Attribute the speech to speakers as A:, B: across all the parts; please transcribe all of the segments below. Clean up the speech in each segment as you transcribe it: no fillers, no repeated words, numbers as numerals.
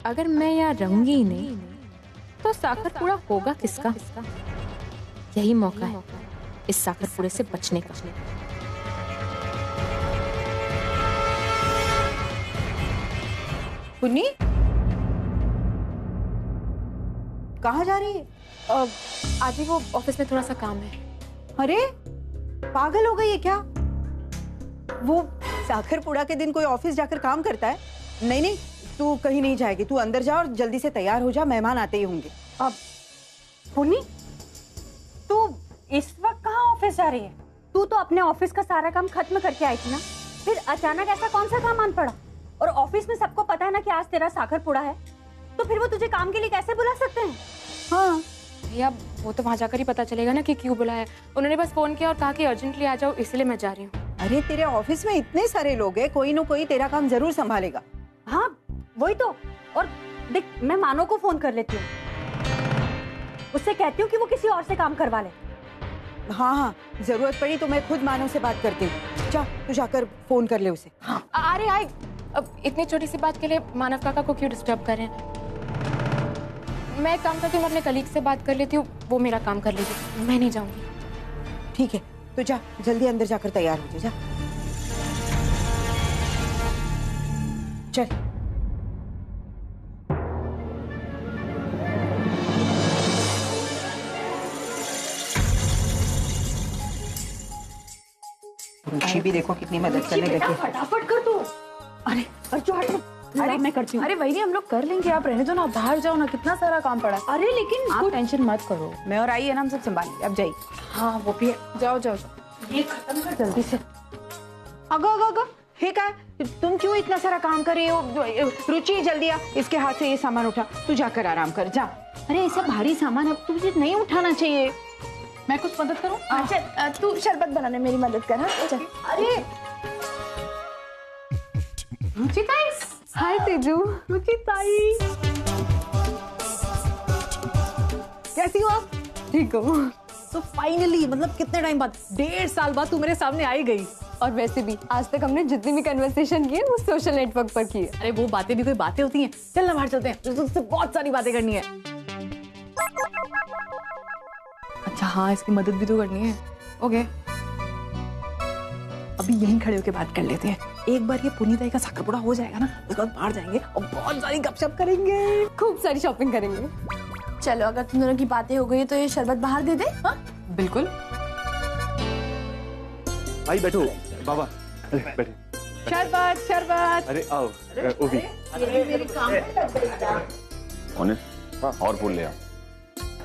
A: अगर मैं यहाँ रहूंगी ही नहीं तो साखर पूरा होगा किसका? यही मौका है इस साखर पूरे से बचने का।
B: पुन्नी कहाँ जा रही है?
A: आज ही वो ऑफिस में थोड़ा सा काम है।
B: अरे पागल हो गई है क्या? वो साखरपुड़ा के दिन कोई ऑफिस जाकर काम करता है? नहीं नहीं, तू कहीं नहीं जाएगी। तू अंदर जा और जल्दी से तैयार हो जा, मेहमान आते ही होंगे।
C: अब पुन्नी, तू इस वक्त कहाँ ऑफिस जा रही है? तू तो अपने ऑफिस का सारा काम खत्म करके आई थी ना, फिर अचानक ऐसा कौन सा काम आन पड़ा? और ऑफिस में सबको पता है ना कि आज तेरा साखरपुड़ा है, तो फिर वो तुझे काम के लिए कैसे बुला सकते हैं?
B: हाँ
A: भैया, वो तो वहाँ जाकर ही पता चलेगा ना कि क्यों बुलाया। उन्होंने बस फोन किया और कहा कि अर्जेंटली आ जाओ, इसलिए मैं जा रही हूँ।
B: अरे तेरे ऑफिस में इतने सारे लोग हैं, कोई ना कोई तेरा काम जरूर संभालेगा।
C: हाँ वही तो। और देख, मैं मानो को फोन कर लेती हूँ, उससे कहती हूँ कि वो किसी और से काम करवा ले।
B: हाँ हाँ, जरूरत पड़ी तो मैं खुद मानव से बात करती हूँ। जा तू जाकर फोन कर ले उसे।
A: हाँ। अरे आए, अब इतनी छोटी सी बात के लिए मानव काका को क्यों डिस्टर्ब कर रहे हैं? मैं एक काम करती हूँ, मैं अपने कलीग से बात कर लेती हूँ, वो मेरा काम कर लेगी, मैं नहीं जाऊंगी।
B: ठीक है, तो जा जल्दी अंदर जाकर तैयार हो जा। चल। रुचि भी देखो कितनी मदद करने लगी।
C: फटाफट कर तू। अरे अर्जु हट। अरे मैं करती हूँ।
D: अरे वही हम लोग कर लेंगे, आप रहने दो ना, बाहर जाओ ना, कितना सारा काम पड़ा है।
C: अरे लेकिन
D: आप टेंशन मत करो, मैं और आई है ना, हम सब संभालेंगे। अब जाइए।
A: हाँ वो भी है,
D: जाओ जाओ जाओ,
C: ये खत्म कर जल्दी से।
B: अगो अगो अगो, हे का तुम क्यों इतना सारा काम कर रही हो? रुचि जल्दी आ, इसके हाथ से ये सामान उठा। तू जाकर आराम कर जा। अरे ऐसा भारी सामान अब तुझे नहीं उठाना चाहिए।
D: मैं कुछ मदद करूँ? अच्छा तू शरबत बनाने मेरी मदद कर। हाँ चल।
C: अरे रुचिता,
D: हाय तेजू।
C: रुचिताई
D: कैसी हो आप? ठीक हो?
C: तो फाइनली, मतलब कितने टाइम बाद, 1.5 साल बाद तू मेरे सामने आई गई।
D: और वैसे भी आज तक हमने जितनी भी कन्वर्सेशन की है वो सोशल नेटवर्क पर की है।
C: अरे वो बातें भी कोई बातें होती हैं? चल ना बाहर चलते हैं, तुझसे बहुत सारी बातें करनी है।
D: अच्छा हाँ, इसकी मदद भी तो करनी है। ओके,
C: अभी यहीं खड़े होकर बात कर लेते हैं। एक बार ये पुनीताई का साखरपुड़ा हो जाएगा ना, उसके बाद बाहर जाएंगे और बहुत सारी गपशप करेंगे,
D: खूब सारी शॉपिंग करेंगे। चलो, अगर तुम दोनों की बातें हो गई तो ये शरबत बाहर दे दे। हाँ
C: बिल्कुल।
E: भाई बैठो बाबा, अरे बैठे।
C: शरबत शरबत।
E: अरे आओ, ओबी।
F: और फूल ले आओ।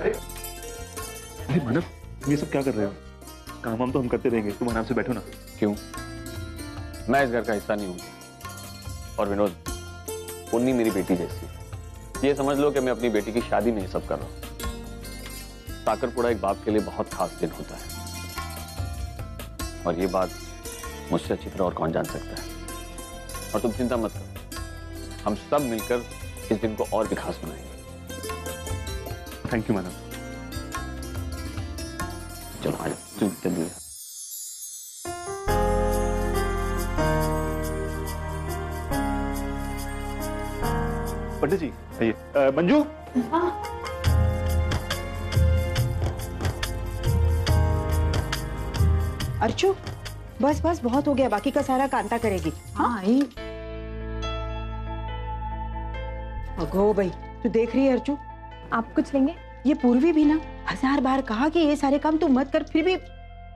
E: अरे मानव, तुम ये सब क्या कर रहे हो? काम हम तो हम करते रहेंगे, तुम आराम से बैठो ना।
F: क्यों? मैं इस घर का हिस्सा नहीं हूँ। और विनोद, पुन्नी मेरी बेटी जैसी, ये समझ लो कि मैं अपनी बेटी की शादी में ये सब कर रहा हूँ। साकरपुड़ा एक बाप के लिए बहुत खास दिन होता है, और ये बात मुझसे अच्छी तरह और कौन जान सकता है। और तुम चिंता मत करो, हम सब मिलकर इस दिन को और भी खास बनाएंगे।
E: थैंक यू मानव।
F: चलो आ जाओ जल्दी।
E: पंडित जी आइए। मंजू,
B: अर्चू बस बस बहुत हो गया, बाकी का सारा कांता करेगी।
D: हाँ आई।
B: अगो भाई, तू देख रही है अर्चू?
D: आप कुछ लेंगे?
B: ये पूर्वी भी ना 1000 बार कहा कि ये सारे काम तू मत कर, फिर भी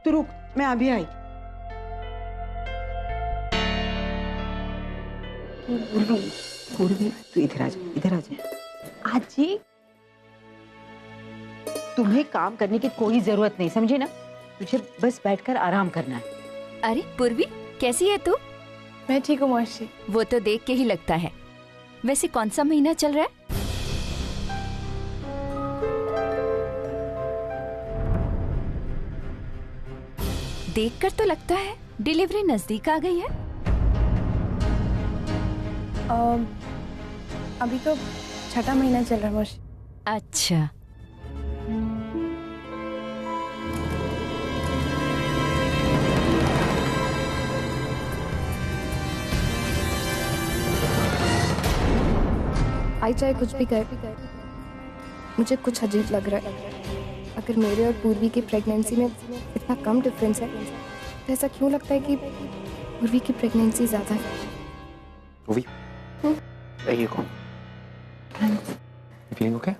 B: तू रुक, मैं अभी आई। पूर्वी, पूर्वी तू इधर आ जा, इधर आ जा।
D: आज जी
B: तुम्हें काम करने की कोई जरूरत नहीं, समझी ना? तुझे बस बैठकर आराम करना है।
G: अरे पूर्वी, कैसी है तू?
D: मैं ठीक हूँ मौसी।
G: वो तो देख के ही लगता है। वैसे कौन सा महीना चल रहा है? देखकर तो लगता है डिलीवरी नजदीक आ गई है।
D: अभी तो 6ठा महीना चल रहा है मौसी।
G: अच्छा,
H: आई चाहे कुछ भी कहे, मुझे कुछ अजीब लग रहा है। अगर मेरे और पूर्वी की प्रेगनेंसी में इतना कम डिफरेंस है तो ऐसा क्यों लगता है कि पूर्वी की प्रेगनेंसी ज़्यादा है?
I: पूर्वी, there you go. You feeling okay?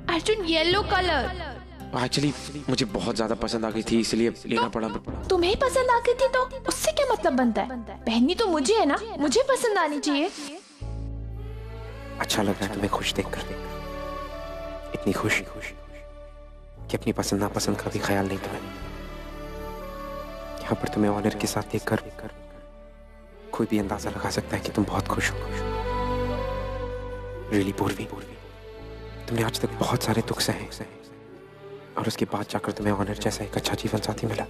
D: Arjun, yellow colour
I: actually मुझे बहुत ज्यादा पसंद आ गई थी, इसलिए लेना पड़ा।
D: तुम्हें ही पसंद आ गई थी तो उससे क्या मतलब बनता है? पहननी तो मुझे है ना, मुझे पसंद आनी चाहिए।
I: अच्छा लग रहा है तुम्हें खुश देखकर, इतनी खुशी कि अपनी पसंद नापसंद का भी ख्याल नहीं तुम्हें। यहाँ पर तुम्हें ऑनर के साथ देखकर कोई भी अंदाजा लगा सकता है कि तुम बहुत खुश हो। रियली पूर्वी, तुमने आज तक बहुत सारे दुख सहे और उसके बाद जाकर तुम्हें ऑनर जैसा एक अच्छा जीवन साथी मिला।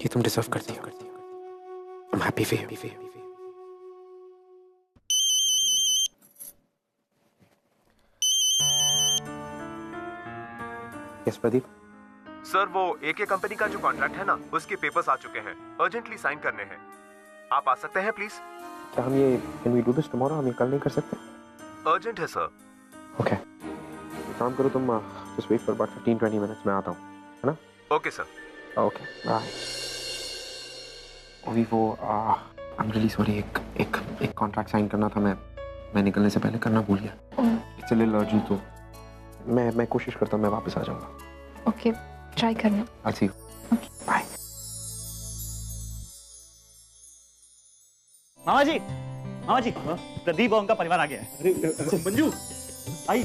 I: ये तुम डिजर्व करती हो। I'm happy for you. Yes, Pradeep.
J: Sir, वो एके कंपनी का जो कॉन्ट्रैक्ट है ना, उसके पेपर्स आ चुके हैं। अर्जेंटली साइन करने हैं। आप आ सकते हैं प्लीज?
I: क्या हम ये can we do this tomorrow? हम ये कल नहीं कर सकते?
J: अर्जेंट है सर।
I: ओके, काम करो तुम, just wait for about 15-20 minutes, मैं आता हूँ, है ना?
J: Okay sir.
I: Okay, bye. अभी वो I'm really sorry, एक कॉन्ट्रैक्ट साइन करना था, मैं निकलने से पहले करना भूल गया। It's a little urgent, तो मैं कोशिश करता हूँ, मैं वापस आ जाऊँगा।
H: ओके, ट्राई करना।
I: I'll see you.
H: Okay,
I: bye.
K: मामा जी, प्रदीप और उनका परिवार आ गया है। अरे मंजू, आई।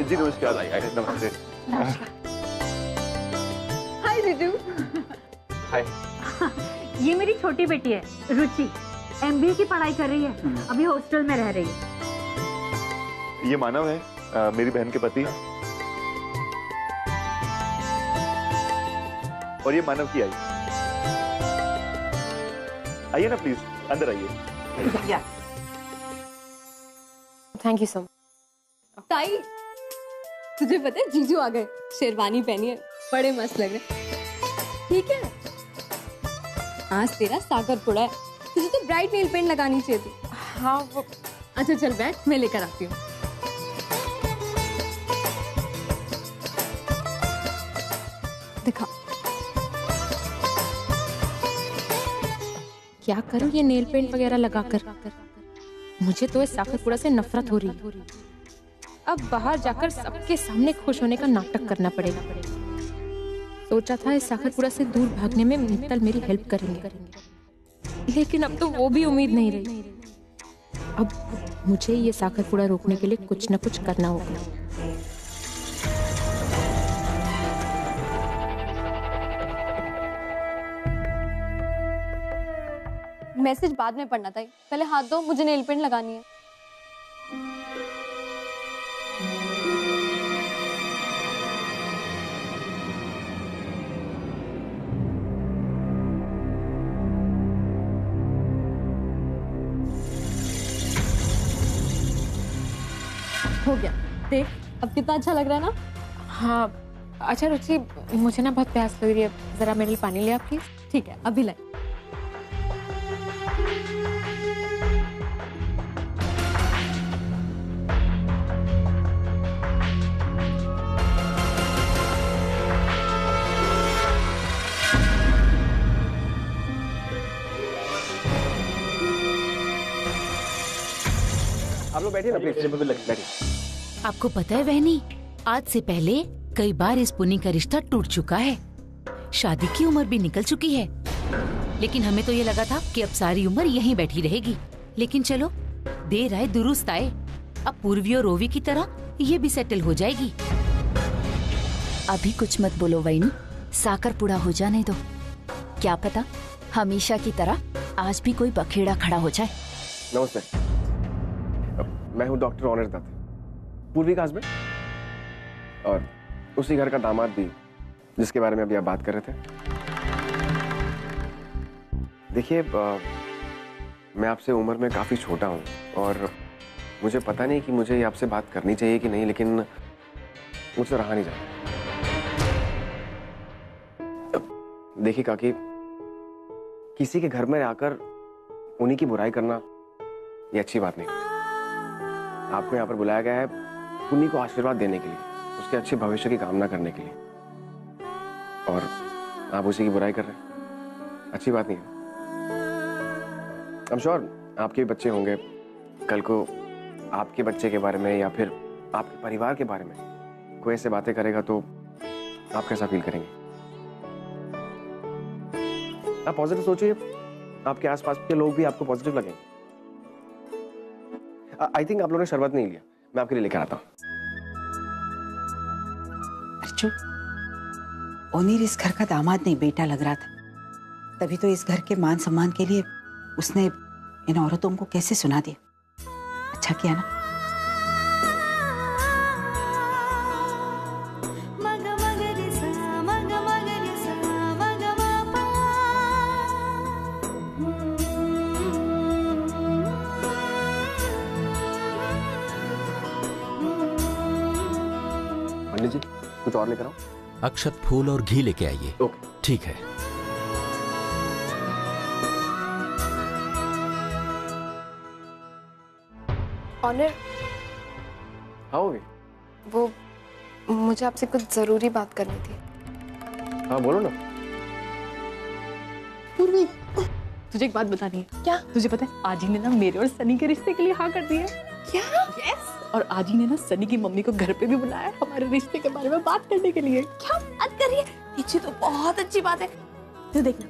E: जी नमस्कार। नमस्ते।
C: हाय जीजू।
I: हाय।
C: ये मेरी छोटी बेटी है रुचि, MBA की पढ़ाई कर रही है, अभी हॉस्टल में रह रही है।
E: ये मानव है, मेरी बहन के पति। और ये मानव की आई। आइए ना प्लीज, अंदर आइए।
A: Thank you so much.
L: ताई, तुझे पता है जीजू आ गए, शेरवानी पहनी है, बड़े मस्त लग रहे। ठीक है, आज तेरा सागर पुड़ा है, तुझे तो ब्राइट नेल पेंट लगानी चाहिए थी।
A: हाँ वो।
L: अच्छा चल बैठ, मैं लेकर आती हूँ।
A: दिखा। क्या करूँ ये नेल पेंट वगैरह लगाकर? मुझे तो इस साखरपुड़ा से नफरत हो रही है। अब बाहर जाकर सबके सामने खुश होने का नाटक करना पड़ेगा। सोचा था इस साखरपुड़ा से दूर भागने में मित्तल मेरी हेल्प करेंगे, लेकिन अब तो वो भी उम्मीद नहीं रही। अब मुझे ये साखरपुड़ा रोकने के लिए कुछ न कुछ करना होगा।
L: मैसेज बाद में पढ़ना था, पहले हाथ दो, मुझे नेल पेंट लगानी है। हो गया, देख अब कितना अच्छा लग रहा है ना।
A: हाँ अच्छा रुचि, मुझे ना बहुत प्यास लग रही है, जरा मेरे लिए पानी ले आप प्लीज।
L: ठीक है, अभी लाए।
I: आप लोग बैठिए ना प्लीज। बैठिए।
M: आपको पता है बहनी, आज से पहले कई बार इस पुनी का रिश्ता टूट चुका है, शादी की उम्र भी निकल चुकी है, लेकिन हमें तो ये लगा था कि अब सारी उम्र यहीं बैठी रहेगी। लेकिन चलो, देर आए दुरुस्त आए, अब पूर्वी और रोवी की तरह ये भी सेटल हो जाएगी।
G: अभी कुछ मत बोलो वैनी, साकर पुड़ा हो जाने दो, क्या पता हमेशा की तरह आज भी कोई बखेड़ा खड़ा हो जाए।
N: नमस्ते, मैं हूँ डॉक्टर ऑनर दत्त, पूर्वी का हस्बैंड और उसी घर का दामाद भी जिसके बारे में अभी आप बात कर रहे थे। देखिए, मैं आपसे उम्र में काफी छोटा हूँ और मुझे पता नहीं कि मुझे आपसे बात करनी चाहिए कि नहीं, लेकिन मुझसे रहा नहीं जाता। देखिए काकी, किसी के घर में आकर उन्हीं की बुराई करना ये अच्छी बात नहीं। आपको यहाँ पर बुलाया गया है उन्हीं को आशीर्वाद देने के लिए, उसके अच्छे भविष्य की कामना करने के लिए, और आप उसी की बुराई कर रहे हैं। अच्छी बात नहीं है। आई एम श्योर आपके बच्चे होंगे, कल को आपके बच्चे के बारे में या फिर आपके परिवार के बारे में कोई ऐसे बातें करेगा तो आप कैसा फील करेंगे? आप पॉजिटिव सोचिए, आपके आसपास के लोग भी आपको पॉजिटिव लगेंगे। आई थिंक आप लोगों ने शरबत नहीं लिया, मैं आपके लिए लेकर आता हूं।
B: अर्जुन, ओनीर इस घर का दामाद नहीं बेटा लग रहा था, तभी तो इस घर के मान सम्मान के लिए उसने इन औरतों को कैसे सुना दिया। अच्छा किया ना।
N: पंडित जी, कुछ और लेकर आओ।
O: अक्षत, फूल और घी लेके आइए। ठीक है।
H: ऑनर,
N: हाँ होगी।
H: वो मुझे आपसे कुछ जरूरी बात करनी थी।
N: हाँ बोलो ना।
C: पूर्वी, तुझे एक बात बतानी है। क्या? तुझे पता है आजी ने ना मेरे और सनी के रिश्ते के लिए हाँ कर दिया है। क्या? यस। और आजी ने ना सनी की मम्मी को घर पे भी बुलाया हमारे रिश्ते के बारे में बात करने के लिए। क्या बात कर रही है? ये तो बहुत अच्छी बात है। तो देखना,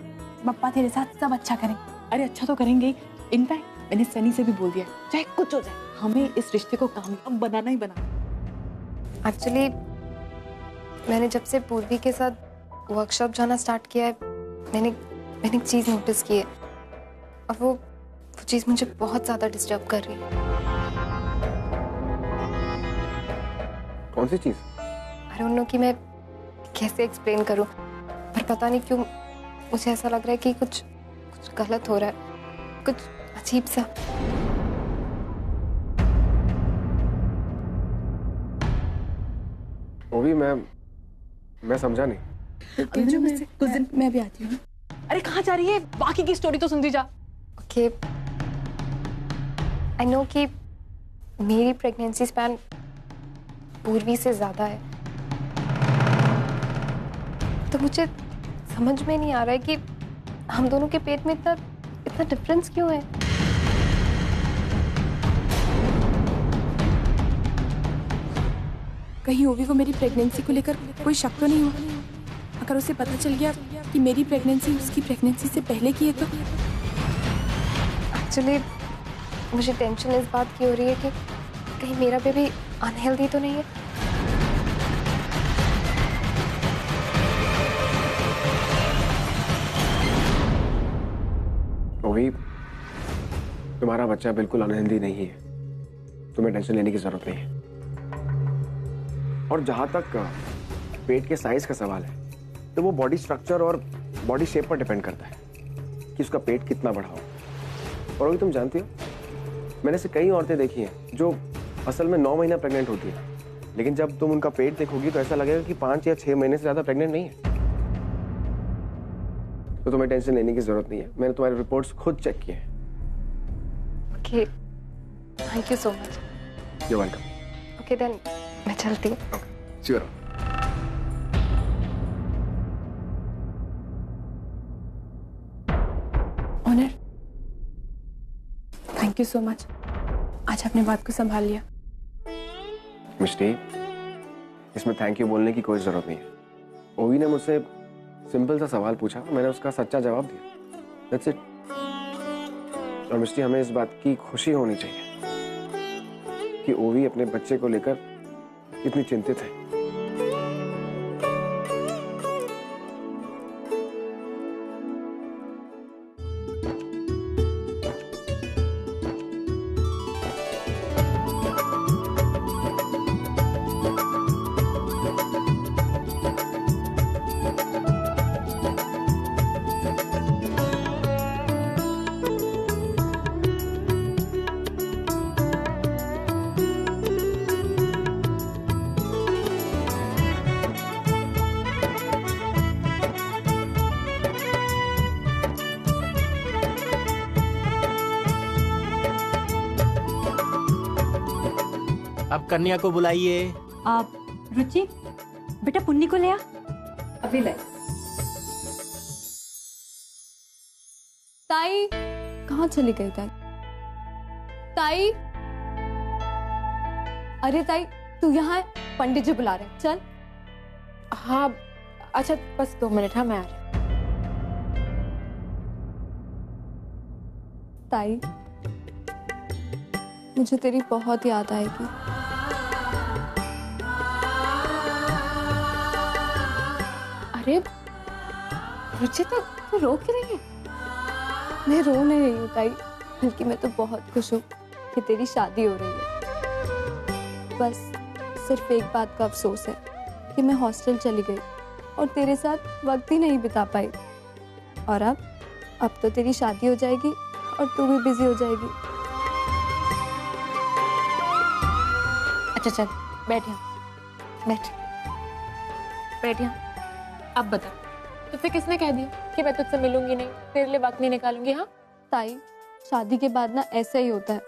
C: पप्पा तेरे साथ सब अच्छा करेंगे। अरे अच्छा तो करेंगे ही। इनफैक्ट मैंने सनी से भी बोल दिया, चाहे कुछ हो जाए हमें इस रिश्ते को कामयाब बनाना ही बनाना।
H: एक्चुअली मैंने जब से पूर्वी के साथ वर्कशॉप जाना स्टार्ट किया है, मैंने एक चीज नोटिस की है और वो चीज मुझे बहुत ज्यादा डिस्टर्ब कर रही है।
N: कौन सी चीज?
H: आई डोंट नो कि मैं कैसे एक्सप्लेन करूं, पर पता नहीं क्यों मुझे ऐसा लग रहा है कि कुछ गलत हो रहा है, कुछ अजीब सा।
N: वो भी मैं समझा नहीं।
C: कुछ दिन मैं भी आती हूँ। अरे कहाँ जा रही है? बाकी की स्टोरी तो सुनती जा।
H: ओके, आई नो कि मेरी प्रेगनेंसी स्पैन पूर्वी से ज्यादा है, तो मुझे समझ में नहीं आ रहा है कि हम दोनों के पेट में इतना डिफरेंस क्यों है।
D: कहीं ओवी को मेरी प्रेगनेंसी को लेकर कोई शक तो नहीं हुआ? अगर उसे पता चल गया कि मेरी प्रेगनेंसी उसकी प्रेगनेंसी से पहले की है तो?
H: एक्चुअली मुझे टेंशन इस बात की हो रही है कि कहीं मेरा बेबी अनहेल्दी तो नहीं है।
N: ओवी, तुम्हारा बच्चा बिल्कुल अनहेल्दी नहीं है, तुम्हें टेंशन लेने की जरूरत नहीं है। और जहां तक पेट के साइज का सवाल है, तो वो बॉडी स्ट्रक्चर और बॉडी शेप पर डिपेंड करता है कि उसका पेट कितना बड़ा हो। और अभी तुम जानती हो, मैंने ऐसे कई औरतें देखी हैं जो असल में 9 महीना प्रेग्नेंट होती है, लेकिन जब तुम उनका पेट देखोगी तो ऐसा लगेगा कि 5 या 6 महीने से ज्यादा प्रेग्नेंट नहीं है। तो तुम्हें टेंशन लेने की जरूरत नहीं है, मैंने तुम्हारे रिपोर्ट्स खुद चेक किए हैं।
H: Okay, thank you so much.
N: You welcome.
H: Okay then मैं चलती हूँ।
N: Sure.
D: Honour, thank you so much, आज आपने बात को संभाल लिया।
N: मिष्टी, इसमें थैंक यू बोलने की कोई जरूरत नहीं है। ओवी ने मुझसे सिंपल सा सवाल पूछा, मैंने उसका सच्चा जवाब दिया। That's it. और मिष्टी, हमें इस बात की खुशी होनी चाहिए कि ओवी अपने बच्चे को लेकर इतनी चिंतित है।
O: अब कन्या को बुलाइए।
C: आप रुचि, बेटा पुन्नी को ले आ।
L: अभी ले। ताई कहाँ चली गई ताई? ताई, अरे ताई तू यहाँ है, पंडित जी बुला रहे हैं, चल।
A: हाँ अच्छा बस 2 मिनट, हाँ मैं आ रही।
L: ताई मुझे तेरी बहुत याद आएगी।
A: अरे रुचि तो रो क्यों रही है?
L: मैं रो नहीं रही हूँ ताई, बल्कि मैं तो बहुत खुश हूँ कि तेरी शादी हो रही है। बस सिर्फ एक बात का अफसोस है कि मैं हॉस्टल चली गई और तेरे साथ वक्त ही नहीं बिता पाई। और अब तो तेरी शादी हो जाएगी और तू भी बिजी हो जाएगी।
A: अच्छा चल बैठ यहाँ, बैठ यहाँ। अब बता, तो फिर किसने कह दिया कि मैं तुझसे मिलूंगी नहीं, तेरे लिए वक्त नहीं निकालूंगी? हाँ
L: ताई, शादी के बाद ना ऐसा ही होता है।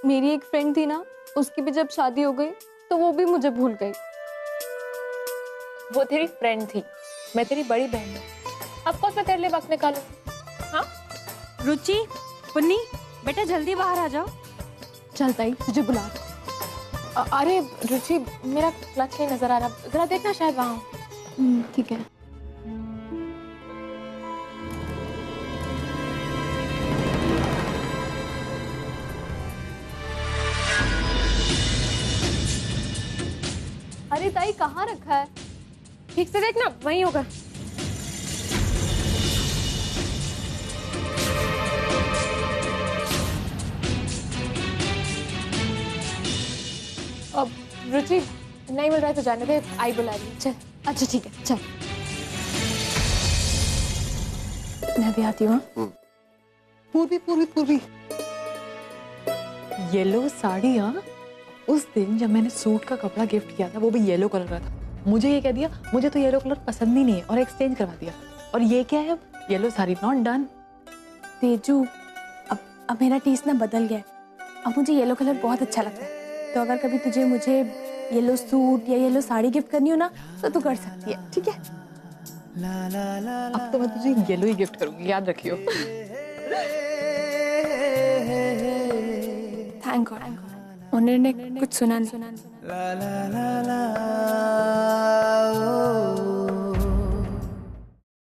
L: मेरी एक फ्रेंड थी ना, उसकी भी जब शादी हो गई तो वो भी मुझे भूल गई।
A: वो तेरी फ्रेंड थी, मैं तेरी बड़ी बहन हूँ, ऑफ कोर्स मैं तेरे लिए वक्त निकालूंगी। हाँ
C: रुचि, पुन्नी, बेटा जल्दी बाहर आ जाओ।
L: चल ताई, तुझे बुला।
A: अरे रुचि मेरा क्लच नहीं नजर आ रहा, जरा देखना शायद वहाँ हो।
L: ठीक है। अरे ताई कहाँ रखा है?
A: ठीक से देखना, वहीं होगा। अब रुचि नहीं मिल रहा है तो जाने दे, आई बुला रही है। चल।
L: अच्छा ठीक है, चल।
A: मैं भी आती हूँ।
P: पूर्वी येलो साड़ी। हाँ उस दिन जब मैंने सूट का कपड़ा गिफ्ट किया था वो भी येलो कलर का था, मुझे ये कह दिया मुझे तो येलो कलर पसंद ही नहीं है और एक्सचेंज करवा दिया। और ये क्या है, अब yellow sari not done.
D: Teju, अब मेरा टेस्ट ना बदल गया है, अब मुझे येलो कलर बहुत अच्छा लगता है। तो अगर कभी तुझे मुझे येलो सूट या येलो साड़ी गिफ्ट करनी हो ना तो तू कर सकती है, ठीक है?
P: अब तो मैं तुझे येलो ही गिफ्ट करूंगी, याद रखियो।
D: थैंक गॉड, उन्होंने कुछ सुना नहीं।